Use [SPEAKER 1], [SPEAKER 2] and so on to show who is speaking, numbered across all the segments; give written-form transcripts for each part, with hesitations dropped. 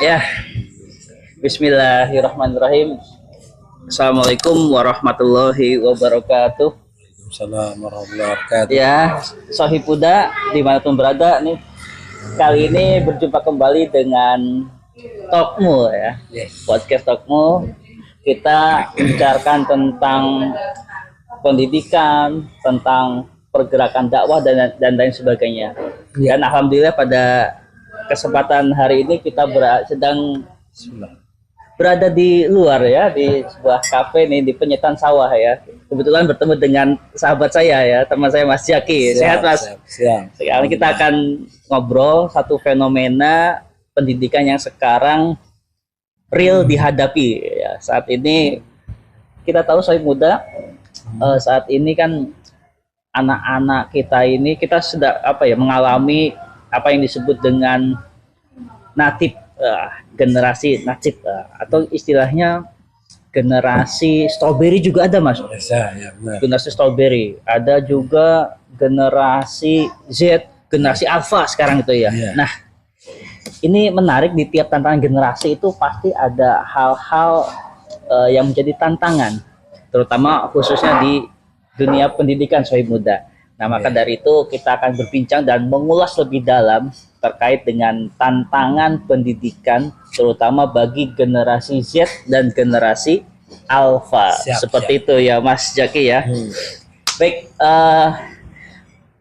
[SPEAKER 1] Ya, Bismillahirrahmanirrahim. Assalamualaikum warahmatullahi wabarakatuh.
[SPEAKER 2] Assalamualaikum warahmatullahi wabarakatuh.
[SPEAKER 1] Ya, Sohib Muda dimanapun berada nih. Kali ini berjumpa kembali dengan Talkmu ya, podcast Talkmu. Kita bicarakan tentang pendidikan, tentang pergerakan dakwah dan lain sebagainya. Dan alhamdulillah pada kesempatan hari ini kita sedang berada di luar ya, di sebuah kafe nih di penyetan sawah ya. Kebetulan bertemu dengan sahabat saya ya, teman saya Mas Jaki. Sehat Mas?
[SPEAKER 2] Siap.
[SPEAKER 1] Sekarang kita akan ngobrol satu fenomena pendidikan yang sekarang real dihadapi ya. Saat ini kita tahu Sohib Muda, saat ini kan anak-anak kita ini kita sudah mengalami apa yang disebut dengan natif, generasi natif, atau istilahnya generasi strawberry juga ada Mas.
[SPEAKER 2] Ya, benar.
[SPEAKER 1] Generasi strawberry, ada juga generasi Z, generasi alpha sekarang itu ya. Nah, ini menarik, di tiap tantangan generasi itu pasti ada hal-hal yang menjadi tantangan, terutama khususnya di dunia pendidikan Sohib Muda. Nah, maka dari itu kita akan berbincang dan mengulas lebih dalam terkait dengan tantangan pendidikan, terutama bagi generasi Z dan generasi Alpha. Seperti itu ya Mas Jaki ya. Baik,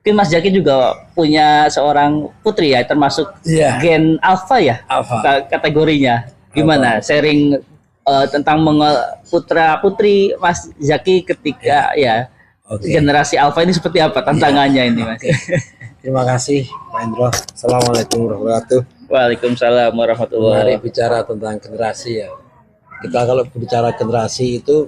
[SPEAKER 1] mungkin Mas Jaki juga punya seorang putri ya, termasuk gen Alpha ya, kategorinya. Gimana sharing tentang putra putri Mas Jaki ketika generasi Alpha ini seperti apa tantangannya ini Mas?
[SPEAKER 2] Terima kasih Pak Indro. Assalamualaikum warahmatullahi wabarakatuh.
[SPEAKER 1] Waalaikumsalam warahmatullahi wabarakatuh.
[SPEAKER 2] Mari bicara tentang generasi ya. Kita kalau bicara generasi itu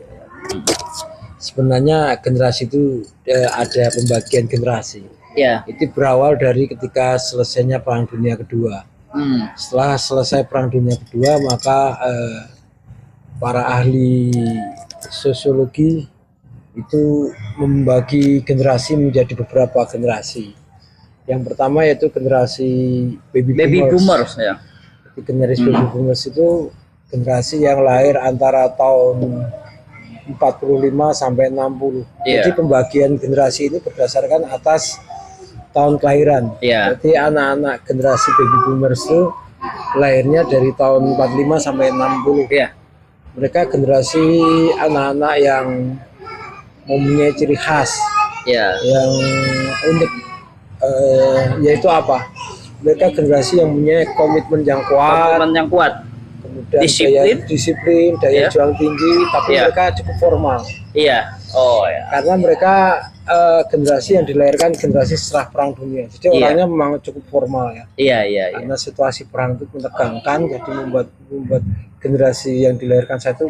[SPEAKER 2] sebenarnya generasi itu ada pembagian generasi.
[SPEAKER 1] Ya.
[SPEAKER 2] Itu berawal dari ketika selesainya Perang Dunia Kedua. Setelah selesai Perang Dunia Kedua, maka para ahli sosiologi itu membagi generasi menjadi beberapa generasi. Yang pertama yaitu generasi baby boomers ya. Generasi baby boomers itu generasi yang lahir antara tahun 45 sampai 60. Jadi pembagian generasi ini berdasarkan atas tahun kelahiran. Jadi anak-anak generasi baby boomers itu lahirnya dari tahun 45 sampai 60. Mereka generasi anak-anak yang mempunyai ciri khas yang unik, yaitu apa? Mereka generasi yang mempunyai komitmen yang kuat, kemudian disiplin, daya juang tinggi, tapi mereka cukup formal. Karena mereka generasi yang dilahirkan generasi setelah Perang Dunia, jadi orangnya memang cukup formal ya. Karena situasi perang itu menegangkan, jadi membuat generasi yang dilahirkan satu.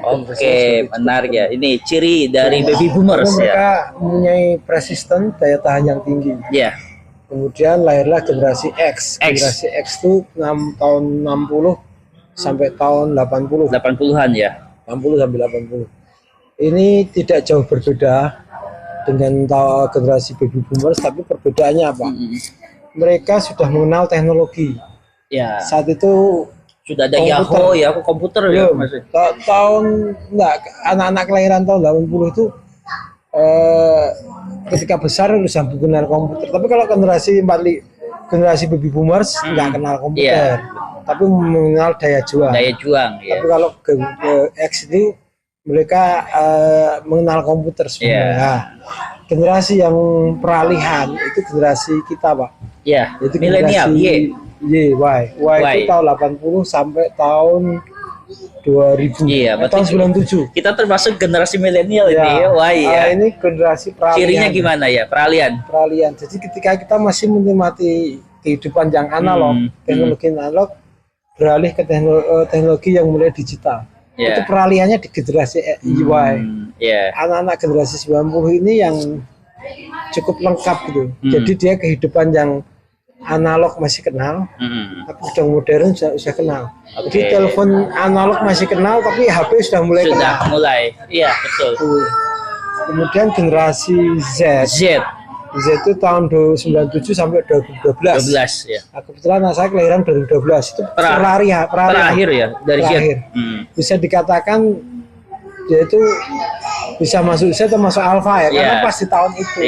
[SPEAKER 1] Menarik ya. Ini ciri dari baby boomers ya.
[SPEAKER 2] Mereka mempunyai persisten, daya tahan yang tinggi. Kemudian lahirlah generasi X. Generasi X itu tahun 60 sampai tahun 80.
[SPEAKER 1] 80-an ya.
[SPEAKER 2] 60 sampai 80. Ini tidak jauh berbeda dengan generasi baby boomers, tapi perbedaannya apa? Mereka sudah mengenal teknologi. Saat itu
[SPEAKER 1] sudah ada Yahoo ya, komputer ya masih.
[SPEAKER 2] Anak-anak kelahiran tahun 80 itu ketika besar sudah mengenal komputer. Tapi kalau generasi baby boomers nggak kenal komputer, tapi mengenal daya juang. Tapi kalau X itu mereka mengenal komputer semua. Generasi yang peralihan itu generasi kita Pak. Itu
[SPEAKER 1] milenial.
[SPEAKER 2] Y itu tahun 80 sampai tahun 2000. Tahun 97.
[SPEAKER 1] Kita termasuk generasi milenial ini.
[SPEAKER 2] Ini generasi peralihan.
[SPEAKER 1] Cirinya gimana ya? Peralihan.
[SPEAKER 2] Jadi ketika kita masih menikmati kehidupan yang analog, teknologi analog, beralih ke teknologi yang mulai digital. Itu peralihannya di generasi Y. Anak-anak generasi 90 ini yang cukup lengkap gitu. Jadi dia kehidupan yang analog masih kenal, tapi udah modern sudah kenal. Jadi telepon analog masih kenal, tapi HP sudah mulai kenal.
[SPEAKER 1] Iya betul.
[SPEAKER 2] Kemudian generasi Z Z itu tahun 97 sampai 2012.
[SPEAKER 1] 12 ya.
[SPEAKER 2] Nah, kebetulan anak saya kelahiran 2012 itu
[SPEAKER 1] terakhir ya dari
[SPEAKER 2] terakhir.
[SPEAKER 1] Z.
[SPEAKER 2] Bisa dikatakan dia itu bisa masuk Z atau masuk alpha ya, karena pas di tahun itu.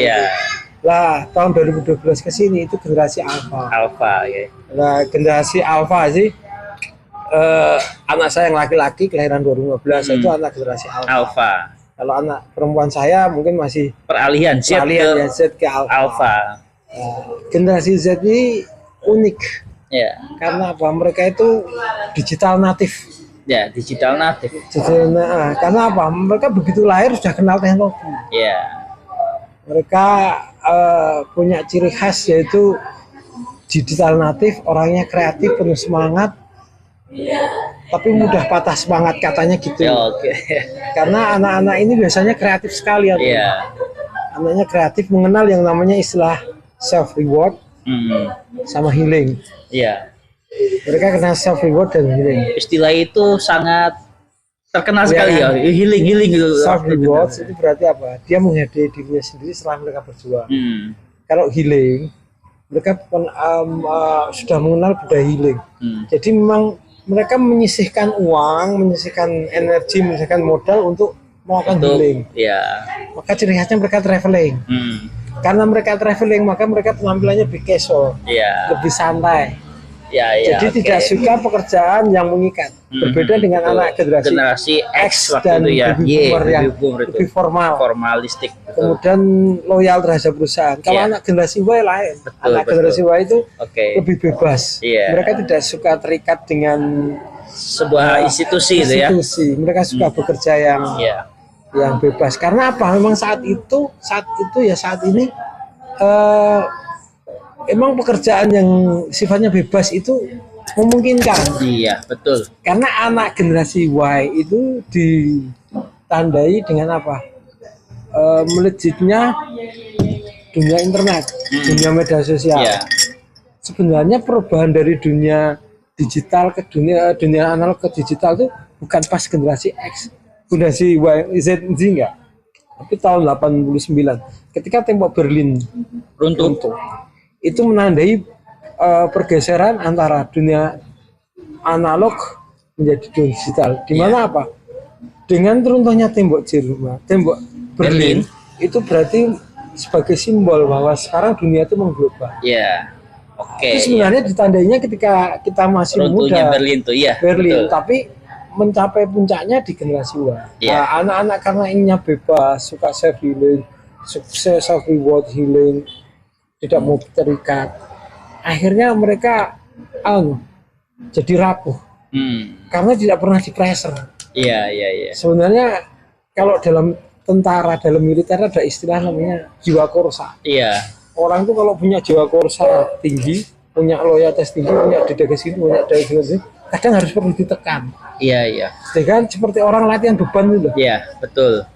[SPEAKER 2] Lah tahun 2012 ke sini itu generasi alpha.
[SPEAKER 1] Alpha ya.
[SPEAKER 2] Nah, generasi alpha sih anak saya yang laki-laki kelahiran 2015 itu anak generasi alpha. Kalau anak perempuan saya mungkin masih
[SPEAKER 1] peralihan Z
[SPEAKER 2] ke alpha. Nah, generasi Z ini unik. Ya. Karena apa? Mereka itu digital natif.
[SPEAKER 1] Ya, digital natif.
[SPEAKER 2] Karena apa? Mereka begitu lahir sudah kenal teknologi.
[SPEAKER 1] Ya.
[SPEAKER 2] Mereka punya ciri khas yaitu digital natif, orangnya kreatif, penuh semangat. Tapi mudah patah semangat katanya gitu. Karena anak-anak ini biasanya kreatif sekali ya. Anaknya kreatif, mengenal yang namanya istilah self reward sama healing. Mereka kenal self reward dan healing.
[SPEAKER 1] Istilah itu sangat terkenal sekali ya. Healing gitu.
[SPEAKER 2] Self reward itu berarti apa? Dia menghargai dirinya sendiri setelah mereka berjuang. Kalau healing, mereka sudah mengenal budaya healing. Jadi memang mereka menyisihkan uang, menyisihkan energi, menyisihkan modal untuk melakukan healing. Maka ciri khasnya mereka traveling. Karena mereka traveling, maka mereka penampilannya lebih casual, lebih santai. Jadi tidak suka pekerjaan yang mengikat. Berbeda dengan anak generasi X dan baby boomer yang lebih
[SPEAKER 1] formalistik.
[SPEAKER 2] Kemudian loyal terhadap perusahaan. Kalau anak generasi Y lain. Anak generasi Y itu lebih bebas. Mereka tidak suka terikat dengan
[SPEAKER 1] sebuah institusi.
[SPEAKER 2] Mereka suka bekerja yang bebas. Karena apa? Memang saat ini emang pekerjaan yang sifatnya bebas itu memungkinkan.
[SPEAKER 1] Iya, betul.
[SPEAKER 2] Karena anak generasi Y itu ditandai dengan apa? Melejitnya dunia internet, dunia media sosial. Sebenarnya perubahan dari dunia digital ke dunia analog ke digital itu bukan pas generasi X, generasi Y, Z enggak. Tapi tahun 89 ketika tembok Berlin runtuh. Itu menandai pergeseran antara dunia analog menjadi dunia digital. Di mana apa? Dengan runtuhnya tembok Berlin itu berarti sebagai simbol bahwa sekarang dunia itu mengglobal. Itu sebenarnya ditandainya ketika kita masih
[SPEAKER 1] runtuhnya
[SPEAKER 2] muda.
[SPEAKER 1] Berlin tuh,
[SPEAKER 2] Berlin, tapi mencapai puncaknya di generasi Y. Anak-anak karena inginnya bebas, suka self healing, sukses self reward healing, tidak mau terikat, akhirnya mereka jadi rapuh karena tidak pernah di pressure. Sebenarnya kalau dalam tentara, dalam militer ada istilah namanya jiwa korsa. Orang itu kalau punya jiwa korsa tinggi, punya loyalitas tinggi, punya dedikasi, punya dedikasi, kadang harus perlu ditekan. Kan seperti orang latihan beban itu.
[SPEAKER 1] Betul.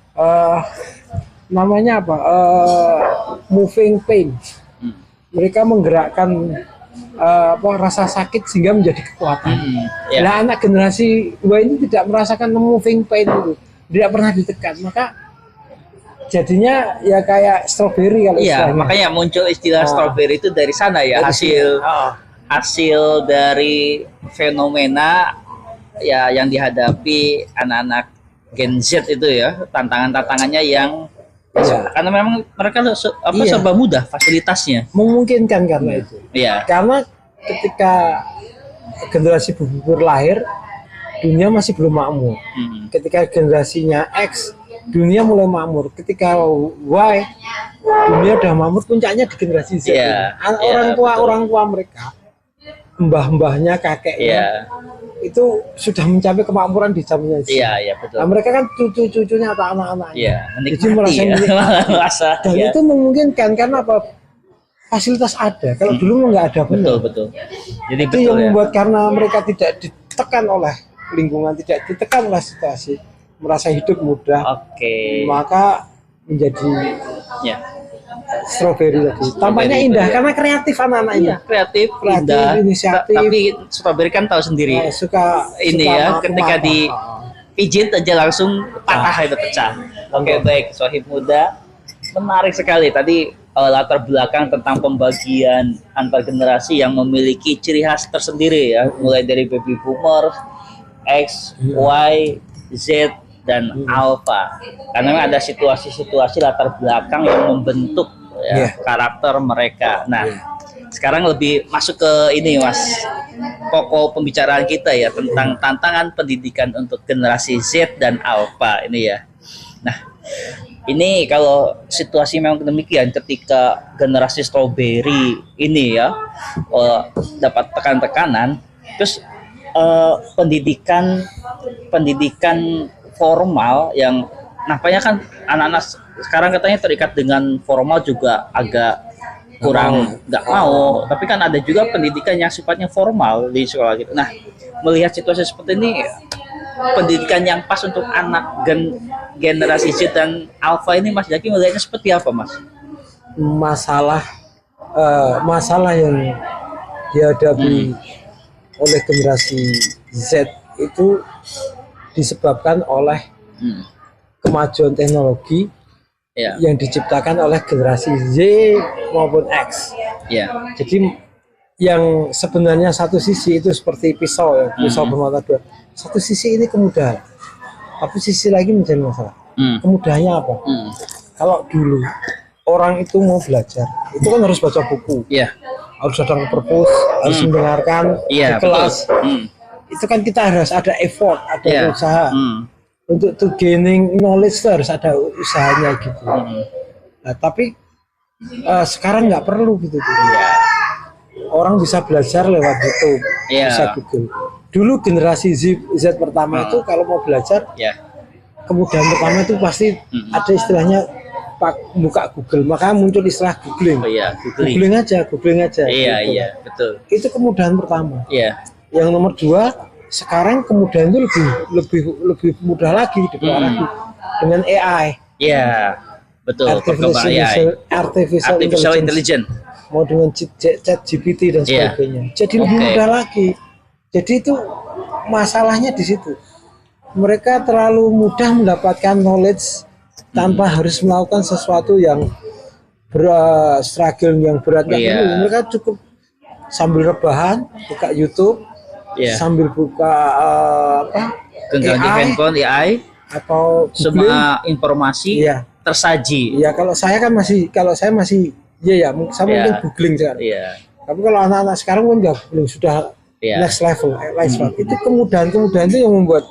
[SPEAKER 2] Namanya apa? Moving pain. Mereka menggerakkan rasa sakit sehingga menjadi kekuatan. Nah, anak generasi Y ini tidak merasakan moving pain itu, tidak pernah ditekan, maka jadinya ya kayak strawberry kalau istilahnya.
[SPEAKER 1] Makanya muncul istilah strawberry itu dari sana ya, hasil dari fenomena yang dihadapi anak-anak Gen Z itu ya, tantangannya yang karena memang mereka serba mudah fasilitasnya,
[SPEAKER 2] memungkinkan karena itu. Karena ketika generasi bubur lahir, dunia masih belum makmur. Ketika generasinya X, dunia mulai makmur. Ketika Y, dunia udah makmur, puncaknya di generasi Z. Orang tua mereka, mbah-mbahnya, kakeknya, itu sudah mencapai kemakmuran di zamannya Z.
[SPEAKER 1] Betul.
[SPEAKER 2] Nah, mereka kan cucu-cucunya atau anak-anaknya.
[SPEAKER 1] Jadi
[SPEAKER 2] merasa dan itu memungkinkan karena apa? Fasilitas ada. Kalau dulu nggak ada.
[SPEAKER 1] Betul. Jadi
[SPEAKER 2] itu yang membuat karena mereka tidak ditekan oleh lingkungan, tidak ditekan oleh situasi, merasa hidup mudah. Maka menjadi strawberry tadi. Tampaknya indah karena kreatif anak-anak ini.
[SPEAKER 1] Kreatif, indah,
[SPEAKER 2] inisiatif.
[SPEAKER 1] Tapi strawberry kan tahu sendiri.
[SPEAKER 2] Suka
[SPEAKER 1] ketika dipijit aja langsung patah itu pecah. Baik, Sohib Muda, menarik sekali tadi latar belakang tentang pembagian antar generasi yang memiliki ciri khas tersendiri ya, mulai dari baby boomer, X, Y, Z dan Alpha. Karena memang ada situasi-situasi latar belakang yang membentuk ya, karakter mereka. Nah, sekarang lebih masuk ke ini Mas, pokok pembicaraan kita ya tentang tantangan pendidikan untuk generasi Z dan Alpha ini ya. Nah, ini kalau situasi memang demikian ketika generasi strawberry ini ya dapat tekan-tekanan, terus pendidikan formal yang nampaknya kan anak-anak sekarang katanya terikat dengan formal juga agak kurang nggak mau, tapi kan ada juga pendidikan yang sifatnya formal di sekolah gitu. Nah, melihat situasi seperti ini, pendidikan yang pas untuk anak generasi Z dan Alpha ini Mas Zaki melihatnya seperti apa Mas?
[SPEAKER 2] Masalah yang dihadapi oleh generasi Z itu disebabkan oleh kemajuan teknologi yang diciptakan oleh generasi Z maupun X. Jadi yang sebenarnya satu sisi itu seperti pisau ya, pisau bermata dua. Satu sisi ini kemudahan, tapi sisi lagi menjadi masalah. Kemudahannya apa? Kalau dulu orang itu mau belajar, itu kan harus baca buku, harus datang ke perpus, harus mendengarkan di kelas. Itu kan kita harus ada effort, ada usaha. Untuk to gaining knowledge itu harus ada usahanya gitu. Nah, tapi sekarang nggak perlu gitu tuh. Orang bisa belajar lewat YouTube, bisa Google. Dulu generasi Z pertama itu kalau mau belajar, kemudahan pertama itu pasti ada istilahnya buka Google, maka muncul istilah googling. Googling aja.
[SPEAKER 1] Iya, betul.
[SPEAKER 2] Itu kemudahan pertama. Yang nomor dua, sekarang kemudahan itu lebih mudah lagi dipengaruhi dengan AI.
[SPEAKER 1] Betul. Artificial intelligence.
[SPEAKER 2] Mau dengan chat GPT dan sebagainya. Jadi lebih mudah lagi. Jadi itu masalahnya di situ. Mereka terlalu mudah mendapatkan knowledge tanpa harus melakukan sesuatu yang struggle yang berat. Mereka cukup sambil rebahan buka YouTube, sambil buka
[SPEAKER 1] AI, handphone AI
[SPEAKER 2] atau
[SPEAKER 1] semua informasi tersaji.
[SPEAKER 2] Kalau saya masih mungkin googling sekarang. Tapi kalau anak-anak sekarang kan nggak googling, sudah next level. Itu kemudahan itu yang membuat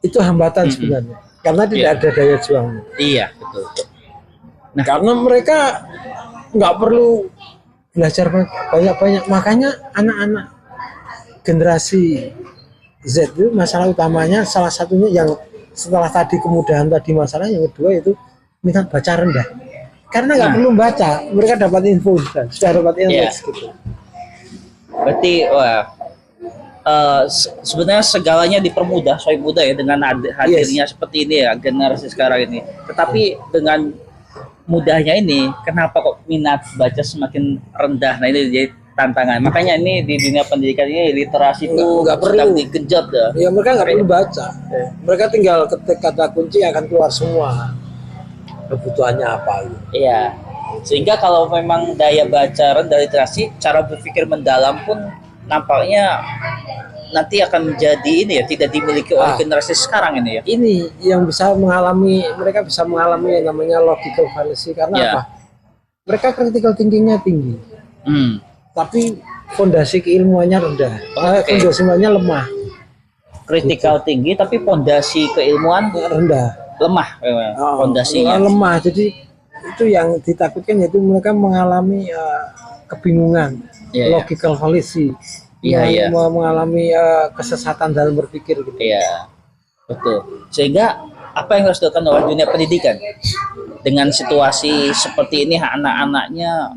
[SPEAKER 2] itu hambatan sebenarnya, karena tidak ada daya juangnya.
[SPEAKER 1] Betul.
[SPEAKER 2] Nah, karena mereka nggak perlu belajar banyak-banyak, makanya anak-anak generasi Z itu masalah utamanya salah satunya yang setelah tadi kemudahan tadi, masalah yang kedua itu minat baca rendah. Karena nggak perlu baca, mereka dapat info sudah dapat knowledge gitu.
[SPEAKER 1] Berarti sebenarnya segalanya dipermudah, soal mudah ya dengan hadirnya seperti ini ya generasi sekarang ini. Tetapi dengan mudahnya ini, kenapa kok minat baca semakin rendah? Nah, ini jadi tantangan. Makanya ini di dunia pendidikan ini literasi itu sedang digenjot ya.
[SPEAKER 2] Mereka nggak perlu baca. Mereka tinggal ketik kata kunci akan keluar semua kebutuhannya apa gitu.
[SPEAKER 1] Sehingga kalau memang daya baca rendah, literasi, cara berpikir mendalam pun nampaknya nanti akan menjadi ini ya, tidak dimiliki oleh generasi sekarang ini ya. Ini
[SPEAKER 2] yang mereka bisa mengalami yang namanya logical fallacy. Karena apa? Mereka critical thinkingnya tinggi, tapi fondasi keilmuannya rendah. Fondasi keilmuannya lemah.
[SPEAKER 1] Critical tinggi tapi fondasi keilmuan rendah. Lemah fondasinya.
[SPEAKER 2] Lemah. Jadi itu yang ditakutkan, yaitu mereka mengalami kebingungan, logical fallacy. Mengalami kesesatan dalam berpikir gitu. Betul. Sehingga apa yang harus dilakukan oleh dunia pendidikan dengan situasi seperti ini, anak-anaknya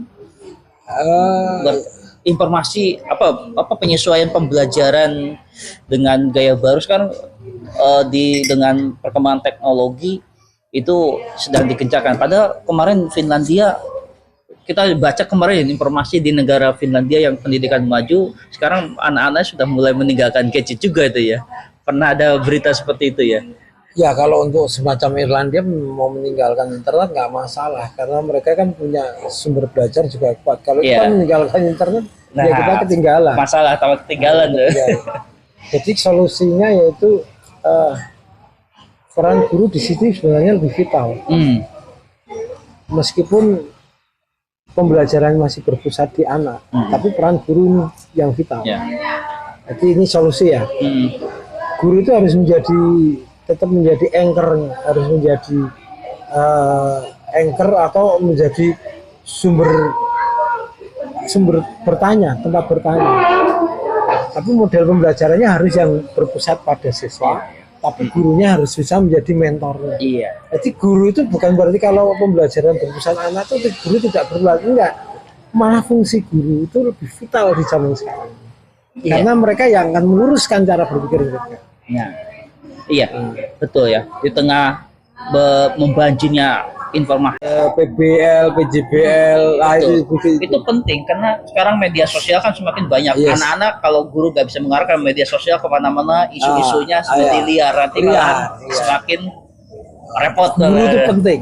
[SPEAKER 2] informasi apa penyesuaian pembelajaran dengan gaya baru sekarang dengan perkembangan teknologi itu sedang digencarkan. Padahal kemarin Finlandia, kita baca kemarin informasi di negara Finlandia yang pendidikan maju, sekarang anak-anak sudah mulai meninggalkan gadget juga itu ya. Pernah ada berita seperti itu ya. Ya kalau untuk semacam Irlandia mau meninggalkan internet nggak masalah karena mereka kan punya sumber belajar juga kuat. Kalau kita meninggalkan internet, ya kita ketinggalan.
[SPEAKER 1] Masalah atau ketinggalan tuh.
[SPEAKER 2] Jadi solusinya yaitu peran guru di situ sebenarnya lebih vital. Meskipun pembelajaran masih berpusat di anak, tapi peran guru yang vital. Jadi ini solusi ya. Guru itu harus tetap menjadi anchor, harus menjadi anchor atau menjadi sumber bertanya, tempat bertanya. Tapi model pembelajarannya harus yang berpusat pada siswa, tapi gurunya harus bisa menjadi mentornya. Jadi guru itu bukan berarti kalau pembelajaran berpusat anak itu guru tidak berlaku, enggak. Malah fungsi guru itu lebih vital di zaman sekarang. Karena mereka yang akan meluruskan cara berpikir mereka.
[SPEAKER 1] Iya, betul ya. Di tengah membanjirnya informasi
[SPEAKER 2] PBL, PJBL,
[SPEAKER 1] itu penting karena sekarang media sosial kan semakin banyak. Anak-anak kalau guru nggak bisa mengarahkan media sosial kemana-mana, isu-isunya seperti liar, nanti semakin repot.
[SPEAKER 2] Guru itu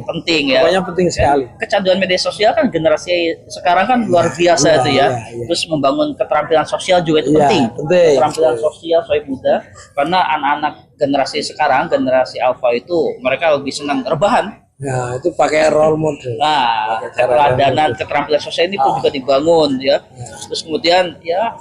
[SPEAKER 1] penting ya.
[SPEAKER 2] Pokoknya penting sekali.
[SPEAKER 1] Kecanduan media sosial kan generasi sekarang kan luar biasa itu ya. Terus membangun keterampilan sosial juga itu penting. Keterampilan sosial sebagai muda karena anak-anak generasi sekarang, generasi alpha itu mereka lebih senang rebahan.
[SPEAKER 2] Nah, itu pakai role model.
[SPEAKER 1] Keteladanan keterampilan sosial ini pun juga dibangun ya. Terus kemudian ya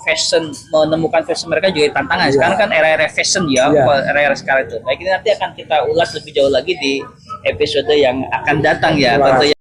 [SPEAKER 1] menemukan fashion mereka juga tantangan. Sekarang kan era-era fashion ya, era-era sekarang itu. Nah, ini nanti akan kita ulas lebih jauh lagi di episode yang akan datang ya. Tentunya.